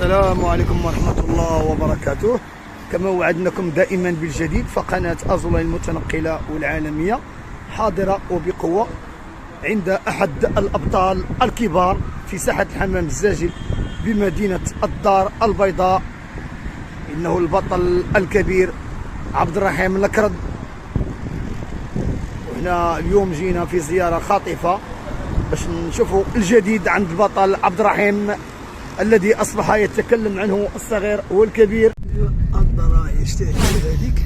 السلام عليكم ورحمة الله وبركاته. كما وعدناكم دائما بالجديد، فقناة أزولا المتنقلة والعالمية حاضرة وبقوة عند أحد الأبطال الكبار في ساحة الحمام الزاجل بمدينة الدار البيضاء. إنه البطل الكبير عبد الرحيم الكرد. وهنا اليوم جينا في زيارة خاطفة باش نشوفوا الجديد عند البطل عبد الرحيم الذي أصبح يتكلم عنه الصغير والكبير. الضرايا يشتهي هذيك.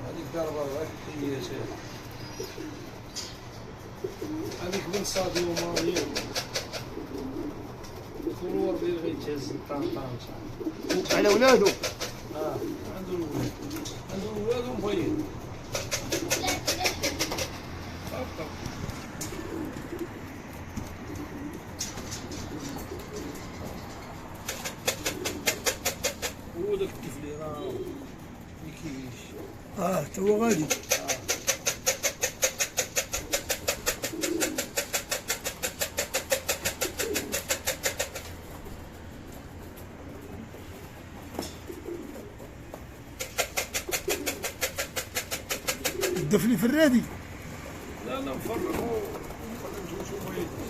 هذيك ضربة هي هذيك من صادي وماضي الخروار اللي غيتهز الطنطان على ولادو. عنده الولاد، عنده الولاد ومبين. هو داك الطفل راه مكيفيش. تو غادي. الدفلي في الرادي. لا نفرقوا نشوفوا يدي.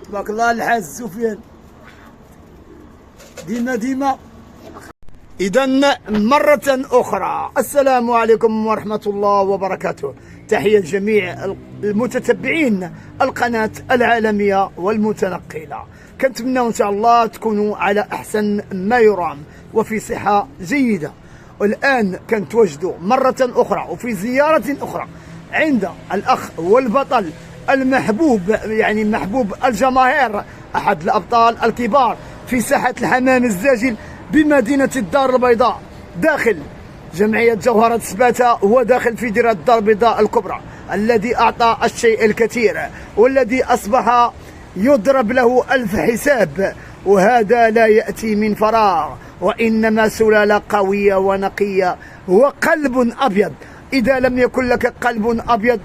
تبارك الله الحاج سفيان ديما. إذا مرة أخرى السلام عليكم ورحمة الله وبركاته. تحية لجميع المتتبعين القناة العالمية والمتنقلة. كنتمنى إن شاء الله تكونوا على أحسن ما يرام وفي صحة جيدة. والآن كنتواجدوا مرة أخرى وفي زيارة أخرى عند الأخ والبطل المحبوب، يعني محبوب الجماهير، أحد الأبطال الكبار في ساحة الحمام الزاجل بمدينة الدار البيضاء، داخل جمعية جوهرة سباتة وداخل في ديرة الدار البيضاء الكبرى، الذي أعطى الشيء الكثير والذي أصبح يضرب له ألف حساب. وهذا لا يأتي من فراغ، وإنما سلالة قوية ونقية وقلب أبيض. إذا لم يكن لك قلب أبيض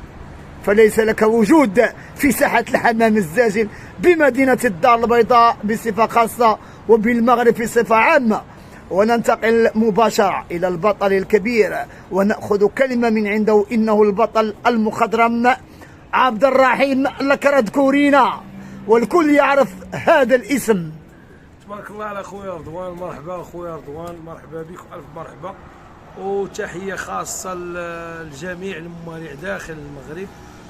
فليس لك وجود في ساحة الحمام الزاجل بمدينة الدار البيضاء بصفة خاصة وبالمغرب بصفة عامة. وننتقل مباشرة إلى البطل الكبير ونأخذ كلمة من عنده. إنه البطل المخضرم عبد الرحيم لكرد كورينا، والكل يعرف هذا الاسم. تبارك الله على خويا رضوان. مرحبا خويا رضوان، مرحبا بك والف مرحبا، وتحيه خاصه للجميع الممارع داخل المغرب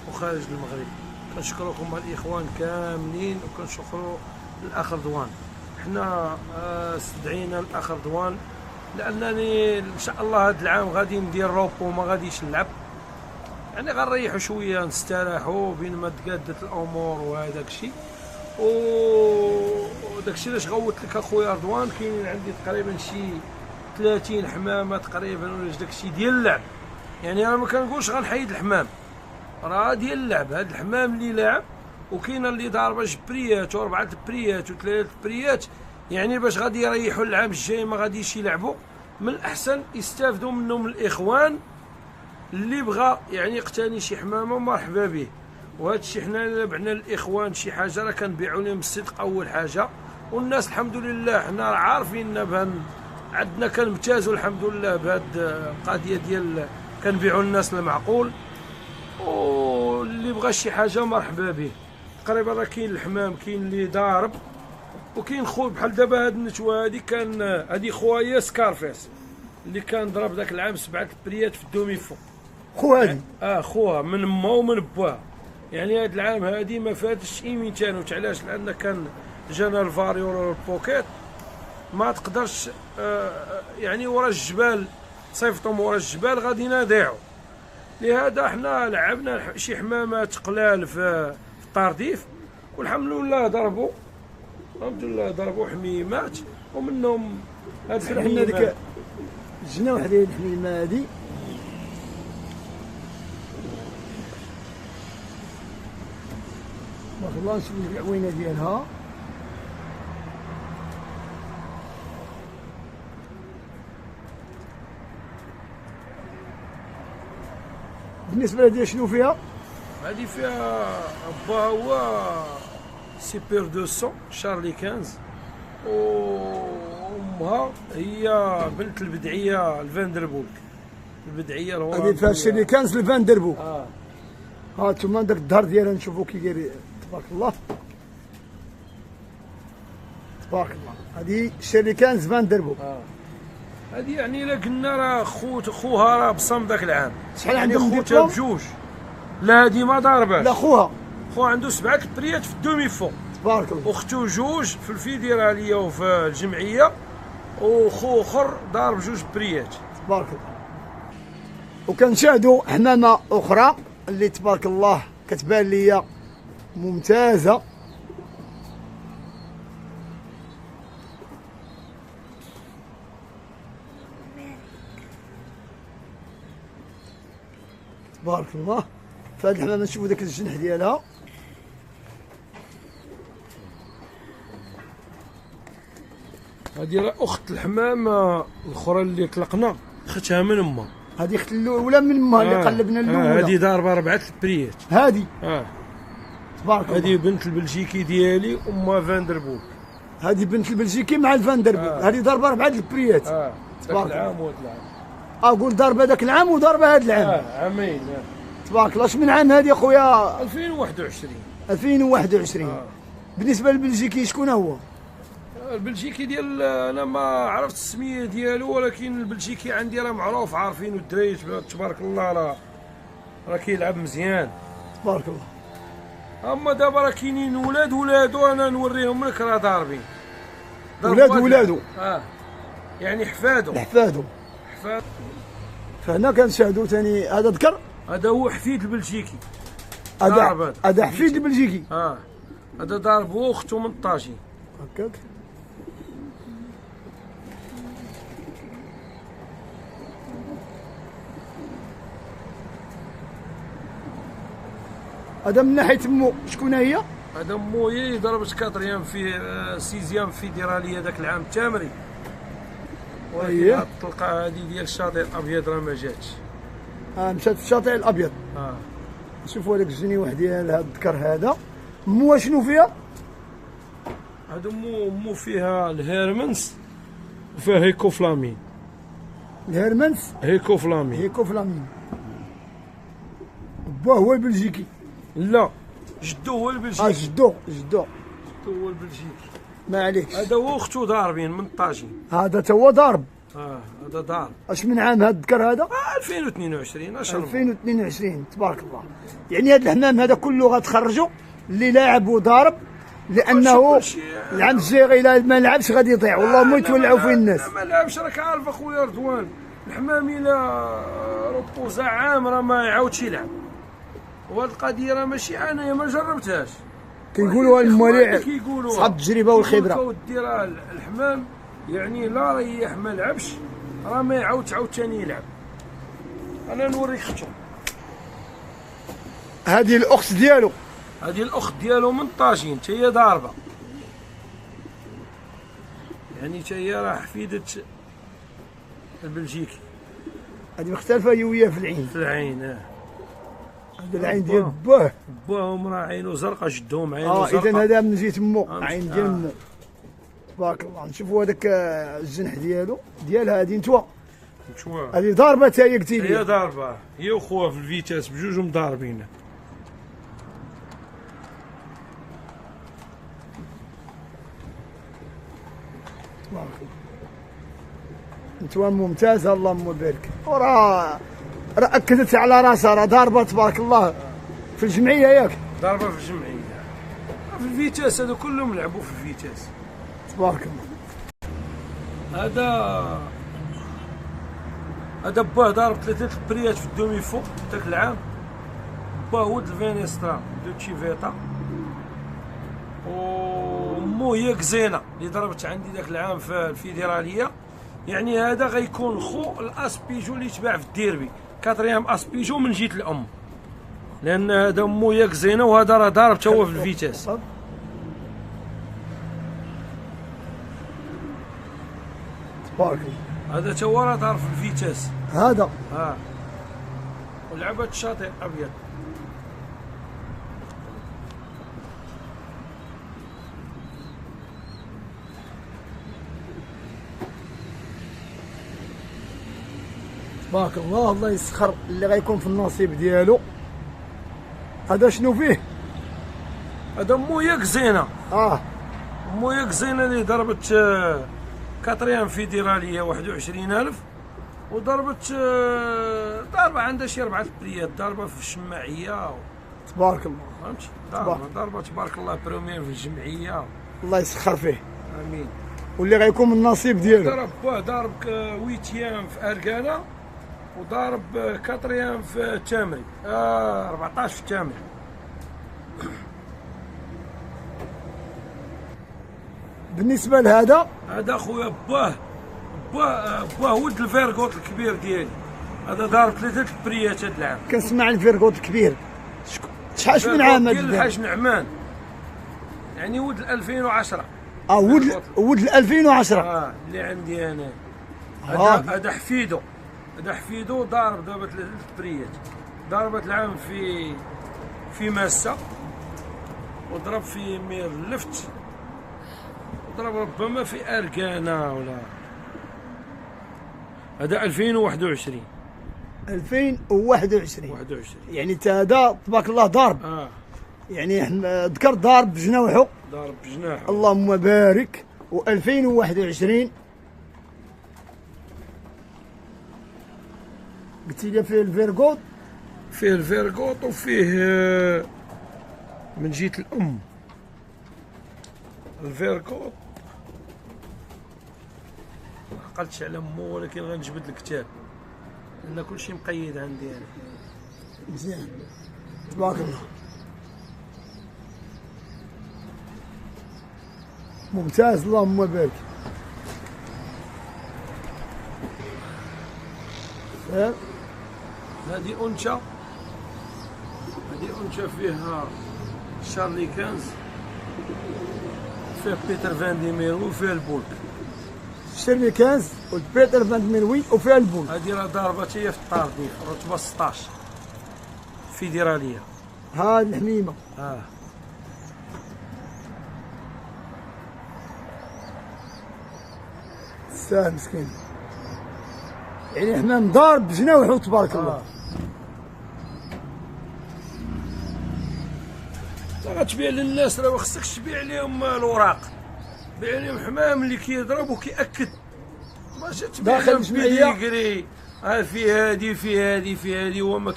وخارج المغرب. كنشكركم الاخوان كاملين، وكنشكروا الاخ رضوان. حنا استدعينا الاخ رضوان لانني ان شاء الله هذا العام غادي ندير روبو، ما غاديش نلعب، يعني غنريحوا شويه نستراحوا بين ما تقادت الامور وهذاك الشيء. وداك الشيء علاش غوت لك اخويا رضوان. كاينين عندي تقريبا شي 30 حمامه تقريبا ولا داك الشيء ديال اللعب، يعني انا ما كنقولش غنحيد الحمام، راه ديال اللعب. هذا الحمام اللي لاعب، وكاينه اللي ضاربه جبريات و4 بريات و3 بريات، يعني باش غادي يريحوا العام الجاي ما غاديش يلعبوا. من الاحسن يستافدوا منهم الاخوان اللي بغى يعني يقتني شي حمامه مرحبا به. وهذا الشيء حنا لبعنا الاخوان شي حاجه راه كنبيعوا لهم الصدق اول حاجه، والناس الحمد لله حنا عارفين عندنا كنمتازوا الحمد لله بهذه القضيه ديال كنبيعوا الناس المعقول، واللي بغى شي حاجه مرحبا به. تقريبا راه كاين الحمام، كاين اللي ضارب، وكاين خو بحال دابا هاد النتوه هادي كان هادي خويا سكارفيس اللي كان ضرب ذاك العام 7 بريات في الدوميفو. خو هادي خوها من ما ومن باها، يعني هاد العام هادي ما فاتش ايميتان. علاش؟ لان كان جانا الفاريور البوكيت ما تقدرش يعني ورا الجبال صيفطهم ورا الجبال غادي نضيعوا. لهذا حنا لعبنا شي حمامات قلال في الطارديف، والحمد لله ضربوا، الحمد لله ضربوا حميمات، ومنهم هاد حنا ديك الجناح ديال الحميمه هادي تبارك الله. نشوف العوينه ديالها، بالنسبه لهذه شنو فيها؟ هذه فيها باها هو سيبير 200 شارلي 15، وامها هي بنت البدعيه الفاندربولك. البدعيه هذه فيها شارلي 15 الفاندربولك. ها انتما داك الظهر ديالها نشوفوا كي داير تبارك الله تبارك الله. هذه شارلي 15 فاندربولك. هذه يعني الا قلنا راه خوها راه بصم ذاك العام. شحال يعني عندهم خوتها ديبلوم؟ بجوج. لا هذه ما ضارباش. لا خوها عنده 7 بريات في الدومي فو. تبارك الله. اختو جوج في الفيدراليه وفي الجمعيه، وخو اخر ضارب 2 بريات. تبارك الله. وكنشاهدوا حمامه اخرى اللي تبارك الله كتبان ليا ممتازه. تبارك الله. فهاد الحمامه نشوفوا داك الجنح ديالها، هذه راه اخت الحمامه الاخرى اللي طلقنا، اختها من امها. هذه اخت الاولى من امها اللي قلبنا الاولى. هذه ضاربه 4 بريات. هذه تبارك الله. هذه بنت البلجيكي ديالي، امها فاندربولك. هذه بنت البلجيكي مع الفاندربولك. هذه ضاربه 4 البريات. تبارك الله. العام وهذا العام. اقول ضربه ذاك العام وضربه هذا العام. عامين. تبارك الله. شمن عام هذه اخويا؟ 2021. 2021. بالنسبه للبلجيكي شكون هو؟ البلجيكي ديال انا ما عرفت السميه ديالو، ولكن البلجيكي عندي راه معروف عارفينو الدراري تبارك الله، راه كيلعب مزيان تبارك الله. اما دابا راه كاينين ولادو انا نوريهم لك راه ضاربين. ولادو يعني حفادو. فهنا كنشاهدوا ثاني هذا ذكر، هذا هو حفيد البلجيكي. هذا حفيد البلجيكي. هذا ضارب هو اختو من الطاجين هكاك. هذا من ناحيه مو شكون هي؟ هذا مو هي ضربت 4 في 6 فيدراليه ذاك العام التامري. وهي الطلقه هذه ديال الشاطئ الابيض راه ما جاتش. مشات في الشاطئ الابيض. شوفوا هذاك الجنيوح ديال هذا الذكر هذا. مو شنو فيها؟ هذا مو فيها الهيرمنس وفيه هيكو فلامين. الهرمنس هيكو فلامين. هيكو فلامين. با هو البلجيكي. لا جدو هو البلجيكي. جدو هو البلجيكي. ما عليكش. هذا هو اختو ضاربين من طاجين. هذا تا هو ضارب. هذا ضارب. اش من عام هذا الذكر هذا؟ 2022 2022 تبارك الله. يعني هذا الحمام هذا كله غتخرجوا اللي لاعب وضارب، لانه العام الجاي الا ما لعبش غادي يضيع والله ما يتولعوا فيه الناس. ما لعبش راك عارف اخويا رضوان، الحمام الا ربوزا عام راه ما يعاودش يلعب. وهاد القضيه راه ماشي انايا ما جربتهاش، كيقولوا المواليع كيقولوا صحاب التجربه والخبره. ودي راه الحمام يعني لا ريح ما لعبش راه ما يعاودش عاود ثاني يلعب. انا نوريك اختو. هذه الاخت ديالو. هذه الاخت ديالو من طاجين حتى هي ضاربه، يعني حتى هي راه حفيده البلجيكي. هذه مختلفه هي وياه في العين. في العين هذا العين ديال باه. باهم راه عينو زرقاء، جدهم عينو زرقاء. اذا هذا من جهه مو عين ديال مو. تبارك الله. نشوفوا هذاك الجنح ديالو ديال هذه نتوى. هذه ضاربه حتى هي قلتي لي. هي ضاربه، هي وخوها في الفيتاس بجوجهم ضاربين. تبارك الله. نتوى ممتازه اللهم بارك. وراه اكدت على راسها راه ضاربه تبارك الله في الجمعيه ياك. ضاربه في الجمعيه. في الفيتاس هذو كلهم لعبوا في الفيتاس. تبارك الله. هذا باه ضارب 3 البريات في الدومي فوق ذاك العام. باه ولد الفينيسترا دو تشيفيتا، ومو هي كزينه اللي ضربت عندي ذاك العام في الفيدراليه. يعني هذا غيكون خو الاسبيجو اللي تباع في الديربي، كاتريام اسبيجو من جهه الام، لان هذا مو هي كزينه وهذا راه ضارب حتى هو في الفيتاس. تبارك الله. هذا تا هو راه ضارب في الفيتاس هذا ولعبت الشاطئ ابيض. تبارك الله. الله يسخر اللي غيكون في النصيب ديالو. هذا شنو فيه؟ هذا مو ياك زينه. مو ياك زينه اللي ضربت كاتريام فيدراليه 21,000، وضربت ضربه عندها شي 4 بريات، ضربه في الشماعيه. تبارك الله. فهمتي؟ ضربه تبارك الله بروميير في الجمعيه. الله يسخر فيه. امين. واللي غيكون من النصيب ديالو. ضرب 8 في اركانا، وضارب 4 في تامري، 14 في تامري. بالنسبه لهذا هذا خويا باه ولد الفيرغوت الكبير ديالي. هذا ضارب 3 البريات هذا العام. كنسمع الفيرغوت الكبير. شحال من عام هذا؟ ديال الحاج نعمان، يعني ولد 2010. ولد 2010. اللي عندي انا. هذا حفيدو ضارب دابا 3 البريات. ضربت العام في ماسة، وضرب في مير لفت، وضرب ربما في اركانا ولا. هذا 2021. 2021 يعني تا هذا تبارك الله ضارب. يعني ذكر ضارب بجناحه. اللهم بارك. و2021 قلتي لي فيه الفيرغوت وفيه من جهة الأم الفيرغوت. ما عقلتش على مو، ولكن غنجبد الكتاب لأن كلشي مقيد عندي أنا. مزيان تبارك الله. ممتاز اللهم بارك. هذه أنثى فيها شارلي 15، فيها بيتر فان دي ميرو وفيها البولك. شارلي 15 وبيتر فان دي ميرو وفيها البولك. هذه راه ضاربة هي في الطارديف رتبة 16 فيدرالية. ها الحميمة. يستاهل مسكين. يعني الحمام ضارب بجناوحه تبارك الله. غتبيع للناس راه ما خصكش تبيع لهم الوراق، بيع لهم حمام اللي كيضرب وكيأكد، ماشي تبيع لهم بيديكري في هادي في هادي في هادي هو ما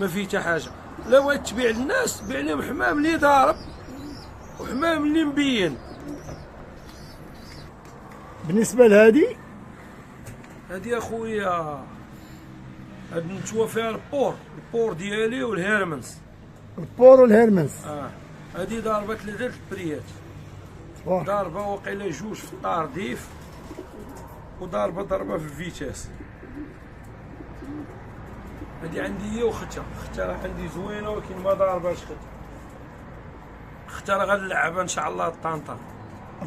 فيه حتى حاجه. لا بغيت تبيع للناس بيع لهم حمام اللي ضارب وحمام اللي مبين. بالنسبه لهادي هادي اخويا هاد نتوما فيها البور ديالي والهيرمنس. البور والهيرمنس. هادي ضاربه 3 البريات، ضاربه وقيله 2 في الطارديف وضربه في الفيتاس. هادي عندي هي وختها راه عندي زوينه ولكن ما ضارباشختها راه غنلعبها ان شاء الله الطنطان.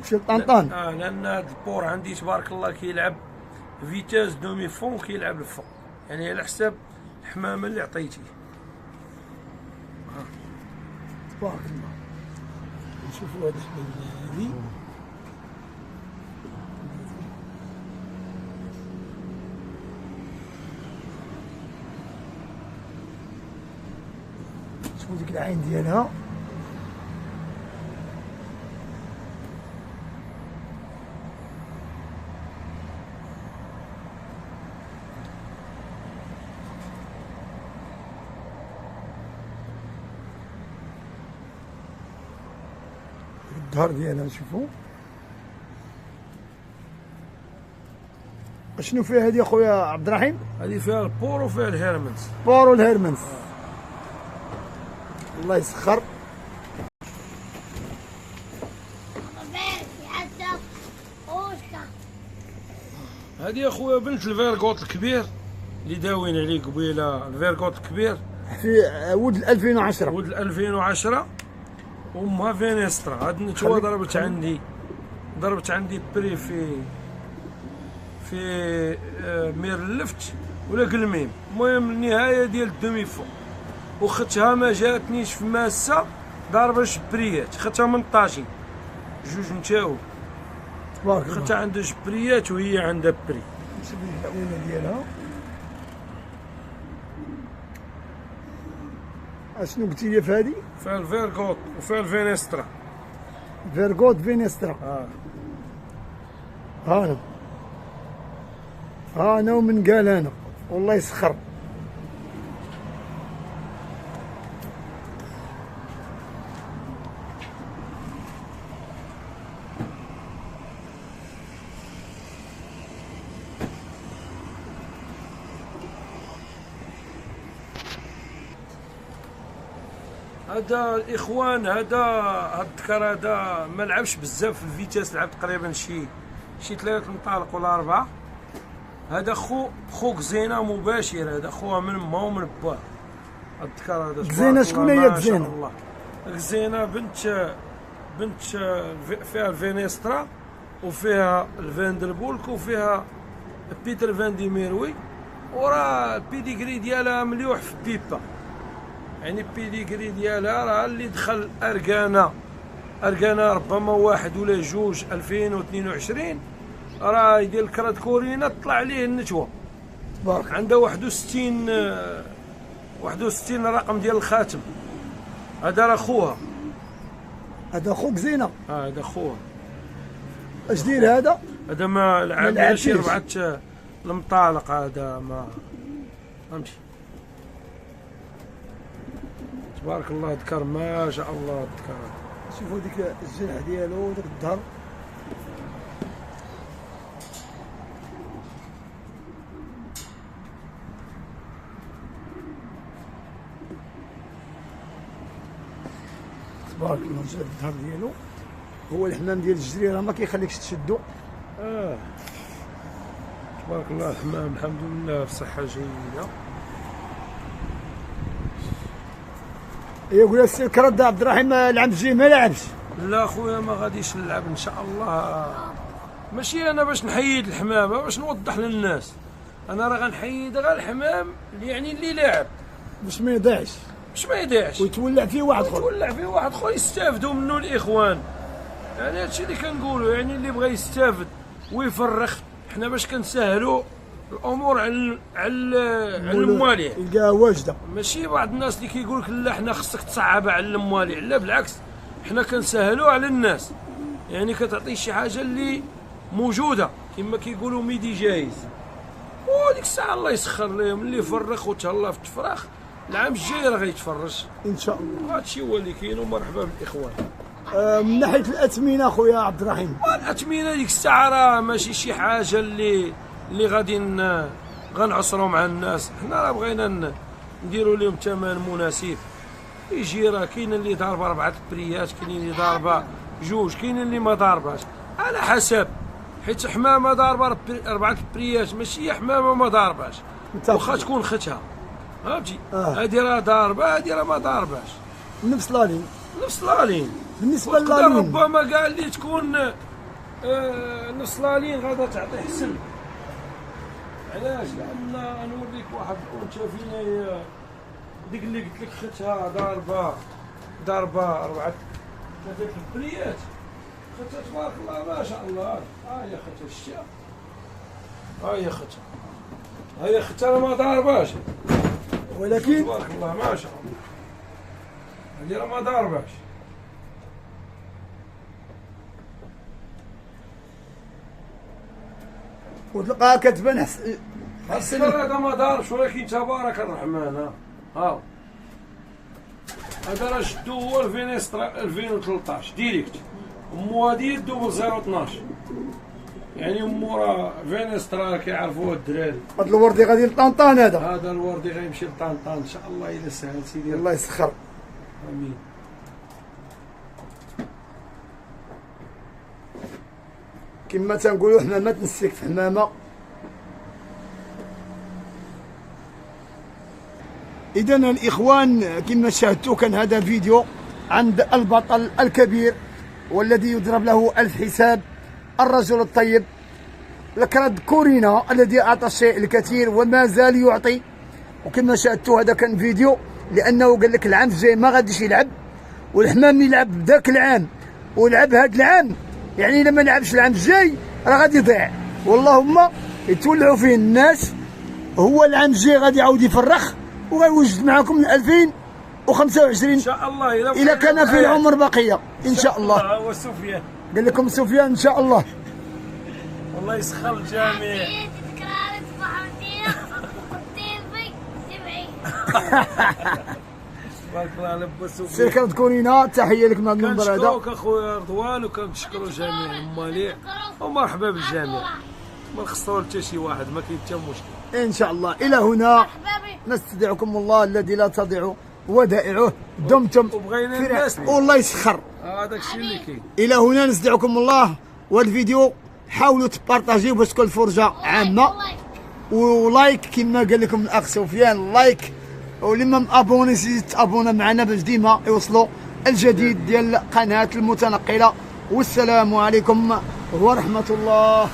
مشي لطنطان. لان هاد البور عندي تبارك الله كيلعب فيتاس دومي فون كيلعب الفوق، يعني على حساب الحمامه اللي عطيتيه. تبارك الله. نشوفوا هاد الحمام هادي شوفوا ديك العين ديالها. الظهر ديالها نشوفوا شنو فيها هذه اخويا عبد الرحيم؟ هذه فيها البور وفيها الهيرمنس. بور والهيرمنس. الله يسخر. هذه اخويا بنت الفيرغوت الكبير اللي داوين عليه قبيله، الفيرغوت الكبير في ولد 2010. ولد 2010 وامها فينيسترا. هاد النتوى ضربت عندي بري في مير اللفت ولا قلميم، المهم النهايه ديال الدومي فون. وختها ما جاتنيش في ماسه ضاربه جبريات، ختها من طاجين 2 نتاو تبارك الله. ختها عندها جبريات وهي عندها بري. نشوف التأويله ديالها. اشنو قلتي لي في هذه؟ فيها الفيرغوت وفيها الفينيسترا. فيرغوت فينيسترا. هانا ومن قال انا والله يسخر. هذا الاخوان هاد الذكر هذا ما لعبش بزاف في الفيتاس، لعب تقريبا شي 3 منطلق ولا 4. هذا خوك زينه مباشر، هذا خوها من ما ومن با. الذكر هذا زينه شكون هي زينه؟ زينه بنت فيها الفينيسترا وفيها الفاندربولك وفيها بيتر فاندي ميروي، وراه البيديغري ديالها مليوح في بيبا. يعني البيديغري ديالها راه اللي دخل اركانا ربما 1 ولا 2 2022 راه يدير الكراد كورينا طلع عليه النتوى. عنده 61 رقم ديال الخاتم. هذا راه خوها. هذا خوك زينه. هذا خوها. اش دير هذا؟ هذا ما لعب شي 4 المطالق، هذا ما فهمتي. تبارك الله ذكر ما شاء الله ذكر. شوفوا ديك الجنح ديالو وداك الظهر. تبارك الله. جا الظهر ديالو هو الحمام ديال الجريره ما كيخليكش تشدو. تبارك الله الحمام الحمد لله بصحه جيده. يقول السي الكرد عبد الرحيم العام الجاي ما لعبش. لا خويا ما غاديش نلعب ان شاء الله. ماشي انا باش نحيد الحمامه باش نوضح للناس، انا راه غنحيد غير الحمام اللي لاعب باش ما يضيعش ويتولع فيه واحد اخر يستافدوا منه الاخوان. يعني هادشي اللي كنقولوا، يعني اللي بغى يستافد ويفرخ حنا باش كنسهلوا الامور على الموالين. يلقاها واجده. ماشي بعض الناس اللي كيقول لك لا حنا خصك تصعبها على الموالين، لا بالعكس، حنا كنسهلوا على الناس. يعني كتعطي شي حاجه اللي موجوده كما كيقولوا ميدي جايز، وديك الساعه الله يسخر لهم اللي فرخ وتهلا في التفراخ العام الجاي راه غيتفرج ان شاء الله. هادشي هو اللي كاين، ومرحبا بالاخوان. من ناحيه الاثمنه خويا عبد الرحيم، الاثمنه ديك الساعه راه ماشي شي حاجه اللي غادي غنعصروا مع الناس. حنا راه بغينا نديروا لهم ثمن مناسب يجي. راه كاين اللي ضاربه 4 بريات، كاين اللي ضاربه 2، كاين اللي ما ضارباش على حسب. حيت حمامه ضاربه 4 بريات ماشي هي حمامه ما ضارباش، واخا تكون ختها فهمتي. هادي راه ضاربه، هادي راه ما ضارباش، نفس لالين. نفس لالين. بالنسبه للالين ربما كاع اللي تكون نفس لالين غادا تعطي حسن. علاش؟ لان نوريك واحد الانثى فينا ديك اللي قلت لك ختها ضاربه 4 بريات، ختها تبارك الله ما شاء الله. هي ختها الشتاء، هي ختها، هي ختها ما ضارباش، ولكن تبارك الله ما شاء الله هذه راه ما ضارباش. وتلقاها كتبان حسن. هذا ما ضاربش، ولكن تبارك الرحمن. ها هذا راه شدو هو 2013 ديريكت. امو هادي دوبل 012، يعني امو راه فينسترا كيعرفوه الدراري. هذا الوردي غادي لطنطان. هذا الوردي غيمشي لطنطان ان شاء الله الا سهل سيدي. الله يسخر. امين. كما تنقولوا حنا ما تنسيك في حمامه. إذا الإخوان كما شاهدتوا كان هذا فيديو عند البطل الكبير والذي يضرب له 1000 حساب، الرجل الطيب لكراد كورينا الذي أعطى الشيء الكثير وما زال يعطي. وكما شاهدتوا هذا كان فيديو لأنه قال لك العام الجاي ما غاديش يلعب، والحمام يلعب ذاك العام ولعب هذا العام، يعني إلا ما لعبش العام الجاي راه غادي يضيع. واللهم يتولعوا فيه الناس. هو العام الجاي غادي يعاود يفرخ وغيوجد معكم 2025 ان شاء الله اذا كان في العمر بقيه ان شاء الله. هو سفيان قال لكم سفيان ان شاء الله. والله يسخر الجميع. بارك الله على با سفيان. سير كنذكرينا تحيه لك من هذا المنبر هذا. كنشكروك اخويا رضوان، وكنشكروا جميع الماليه، ومرحبا بالجميع. ما نخسروا حتى شي واحد، ما كاين حتى مشكل ان شاء الله. الى هنا نستودعكم الله الذي لا تضيع ودائعه. دمتم وبغينا الناس والله يسخر. هذاك الشيء اللي كاين. الى هنا نستودعكم الله. والفيديو حاولوا تبارطاجيو باش تكون الفرجه عامه، ولايك كما قال لكم الاخ سفيان، لايك. ولما مابوني تابونا معنا باش ديما يوصلوا الجديد ديال قناه المتنقله. والسلام عليكم ورحمه الله